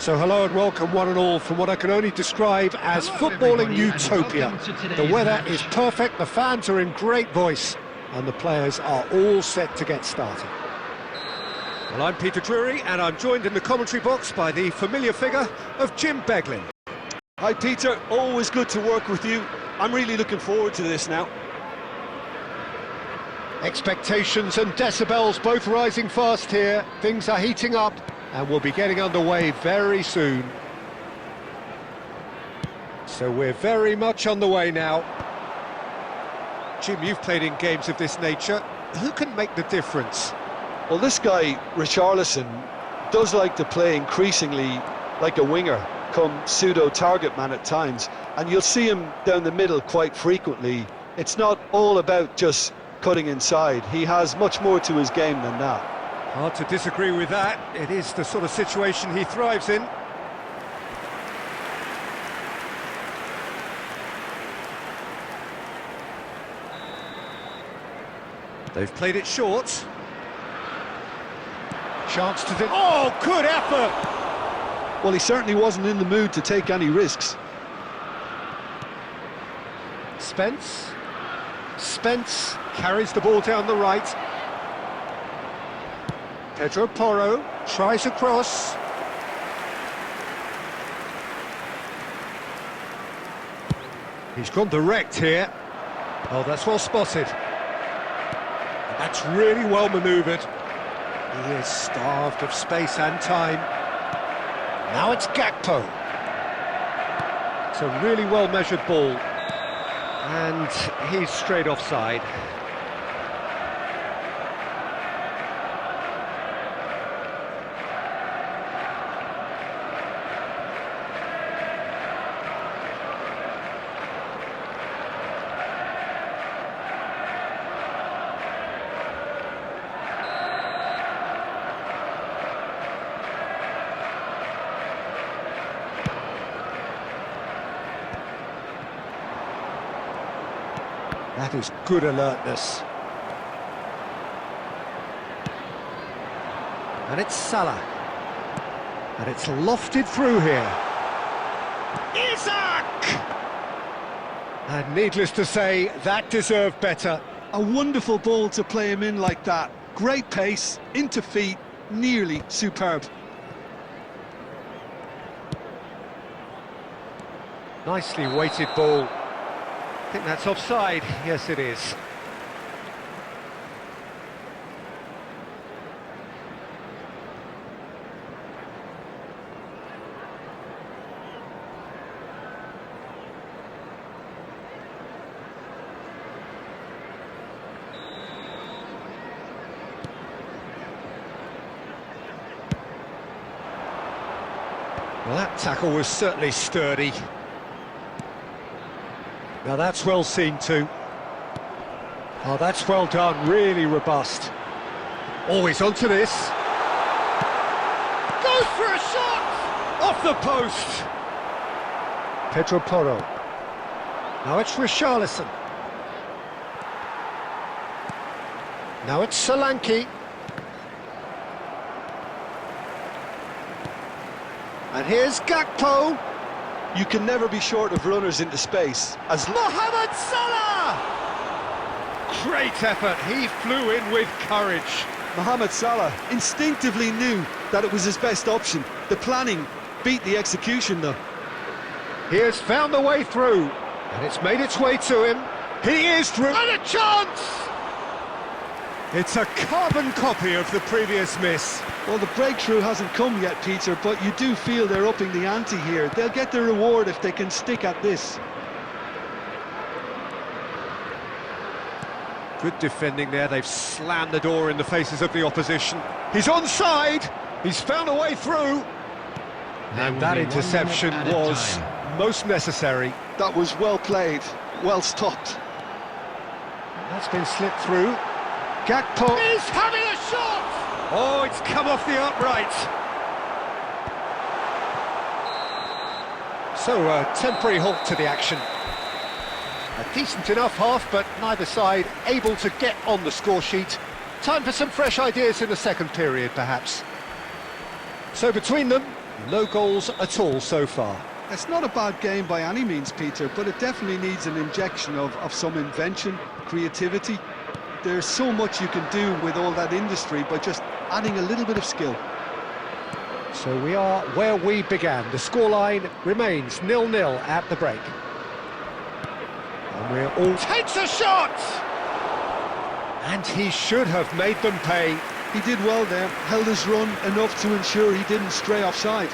So hello and welcome one and all from what I can only describe as footballing utopia. The weather is perfect, the fans are in great voice, and the players are all set to get started. Well, I'm Peter Drury, and I'm joined in the commentary box by the familiar figure of Jim Beglin. Hi Peter, always good to work with you. I'm really looking forward to this now. Expectations and decibels both rising fast here. Things are heating up and we'll be getting underway very soon. So we're very much on the way now. Jim, you've played in games of this nature. Who can make the difference? Well, this guy, Richarlison, does like to play increasingly like a winger, come pseudo-target man at times, and you'll see him down the middle quite frequently. It's not all about just cutting inside. He has much more to his game than that. Hard to disagree with that. It is the sort of situation he thrives in. They've played it short. Chance to do... Oh, good effort! Well, he certainly wasn't in the mood to take any risks. Spence carries the ball down the right. Pedro Porro tries a cross. He's gone direct here. Oh, that's well spotted. And that's really well manoeuvred. He is starved of space and time. Now it's Gakpo. It's a really well-measured ball. And he's straight offside. That is good alertness. And it's Salah. And it's lofted through here. Isak! And needless to say, that deserved better. A wonderful ball to play him in like that. Great pace, into feet, nearly superb. Nicely weighted ball. I think that's offside. Yes, it is. Well, that tackle was certainly sturdy. Now that's well seen too. Oh, that's well done, really robust. Always onto this. Goes for a shot! Off the post! Pedro Porro. Now it's Richarlison. Now it's Solanke. And here's Gakpo. You can never be short of runners into space. As Mohamed Salah! Great effort, he flew in with courage. Mohamed Salah instinctively knew that it was his best option. The planning beat the execution though. He has found the way through, and it's made its way to him. He is through, and a chance! It's a carbon copy of the previous miss. Well, the breakthrough hasn't come yet, Peter, but you do feel they're upping the ante here. They'll get their reward if they can stick at this. Good defending there. They've slammed the door in the faces of the opposition. He's onside. He's found a way through. And that interception was most necessary. That was well played, well stopped. That's been slipped through. Gakpo is having a shot! Oh, it's come off the upright. So, a temporary halt to the action. A decent enough half, but neither side able to get on the score sheet. Time for some fresh ideas in the second period, perhaps. So between them, No goals at all so far. It's not a bad game by any means, Peter, but it definitely needs an injection of some invention, creativity. There's so much you can do with all that industry by just adding a little bit of skill. So we are where we began. The scoreline remains 0-0 at the break. And we're all... Takes a shot! And he should have made them pay. He did well there, held his run enough to ensure he didn't stray offside.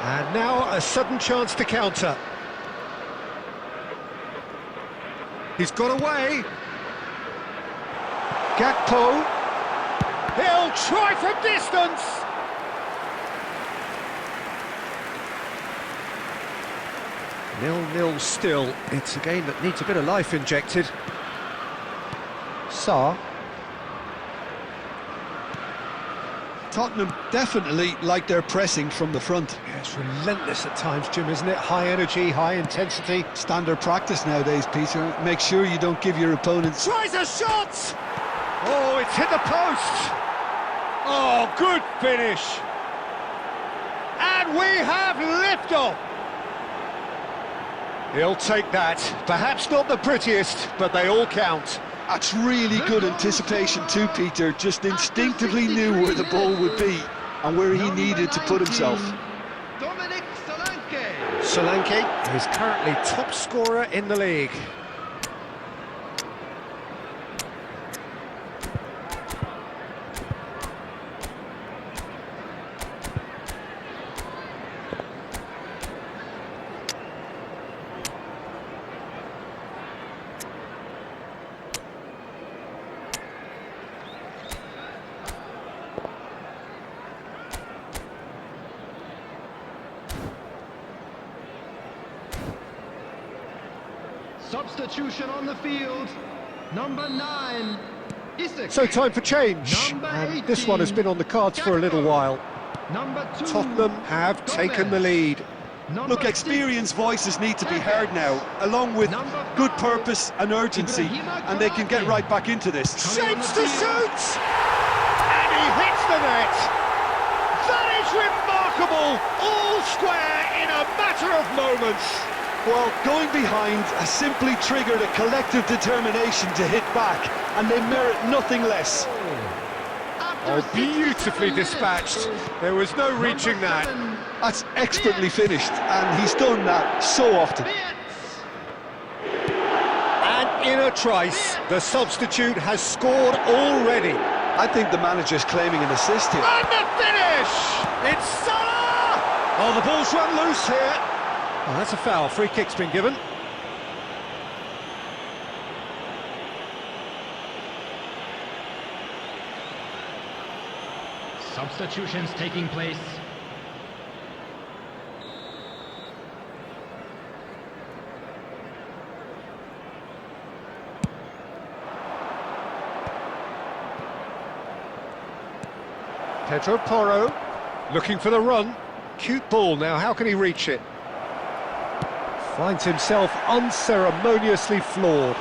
And now a sudden chance to counter. He's got away. Gakpo. He'll try from distance. Nil-nil still. It's a game that needs a bit of life injected. Sarr. Tottenham definitely like their pressing from the front. Yeah, it's relentless at times, Jim, isn't it? High energy, high intensity. Standard practice nowadays, Peter. Make sure you don't give your opponents... Tries a shot! Oh, it's hit the post! Oh, good finish! And we have liftoff! He'll take that. Perhaps not the prettiest, but they all count. That's really good anticipation too, Peter. Just instinctively knew where the ball would be and where he needed to put himself. Solanke is currently top scorer in the league. Substitution on the field, number 9, Ekitike. So time for change, and this one has been on the cards for a little while. Number 2, Tottenham have taken the lead. Look, experienced voices need to be heard now, along with good purpose and urgency, and they can get right back into this. Shapes to shoot! And he hits the net! That is remarkable! All square in a matter of moments! Well, going behind has simply triggered a collective determination to hit back, and they merit nothing less. Oh, beautifully dispatched. There was no reaching that. That's expertly finished, and he's done that so often. And in a trice, the substitute has scored already. I think the manager's claiming an assist here. And the finish! It's Salah! Oh, the ball's run loose here. Oh, that's a foul. Free kick's been given. Substitutions taking place. Pedro Porro looking for the run. Cute ball now. How can he reach it? Finds himself unceremoniously floored.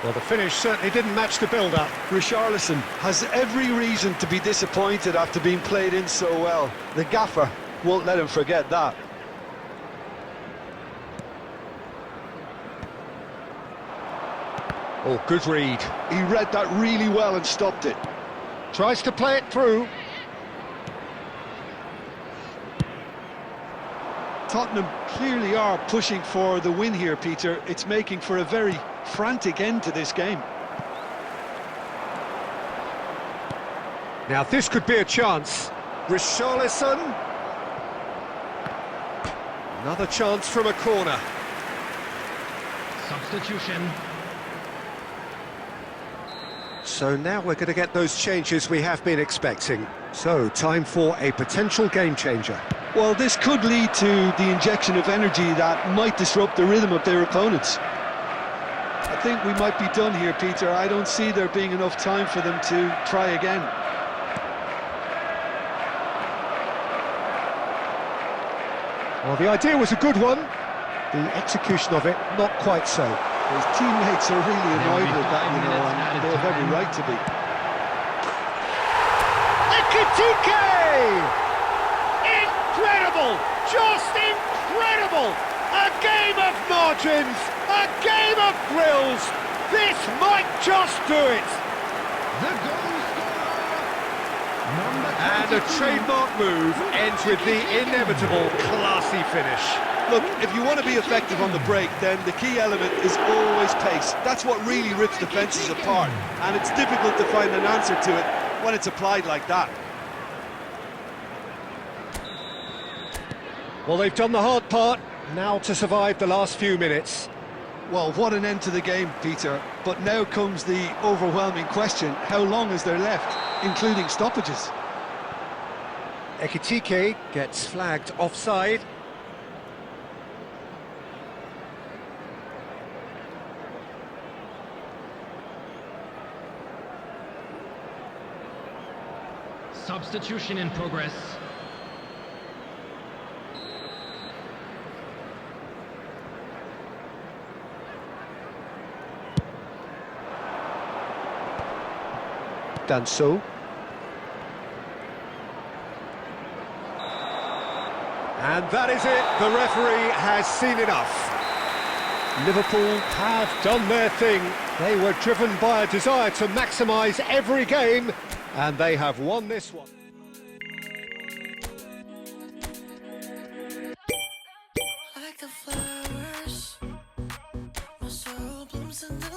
Well, the finish certainly didn't match the build-up. Richarlison has every reason to be disappointed after being played in so well. The gaffer won't let him forget that. Oh, good read. He read that really well and stopped it. Tries to play it through. Tottenham clearly are pushing for the win here, Peter. It's making for a very frantic end to this game. Now this could be a chance. Richarlison. Another chance from a corner. Substitution. So now we're going to get those changes we have been expecting. So, time for a potential game changer. Well, this could lead to the injection of energy that might disrupt the rhythm of their opponents. I think we might be done here, Peter. I don't see there being enough time for them to try again. Well, the idea was a good one. The execution of it, not quite so. His teammates are really annoyed with that, you know, and they have every right to be. Ekitike! Incredible! Just incredible! A game of margins! A game of grills! This might just do it! The goal scorer, number And a 22. trademark move ends with the inevitable classy finish. Look, if you want to be effective on the break, then the key element is always pace. That's what really rips defences apart, and it's difficult to find an answer to it when it's applied like that. Well, they've done the hard part, now to survive the last few minutes. Well, what an end to the game, Peter. But now comes the overwhelming question: how long is there left, including stoppages? Ekitike gets flagged offside. Substitution in progress. Done so. And that is it. The referee has seen enough. Liverpool have done their thing. They were driven by a desire to maximise every game, and they have won this one. Like the flowers, my soul blooms in the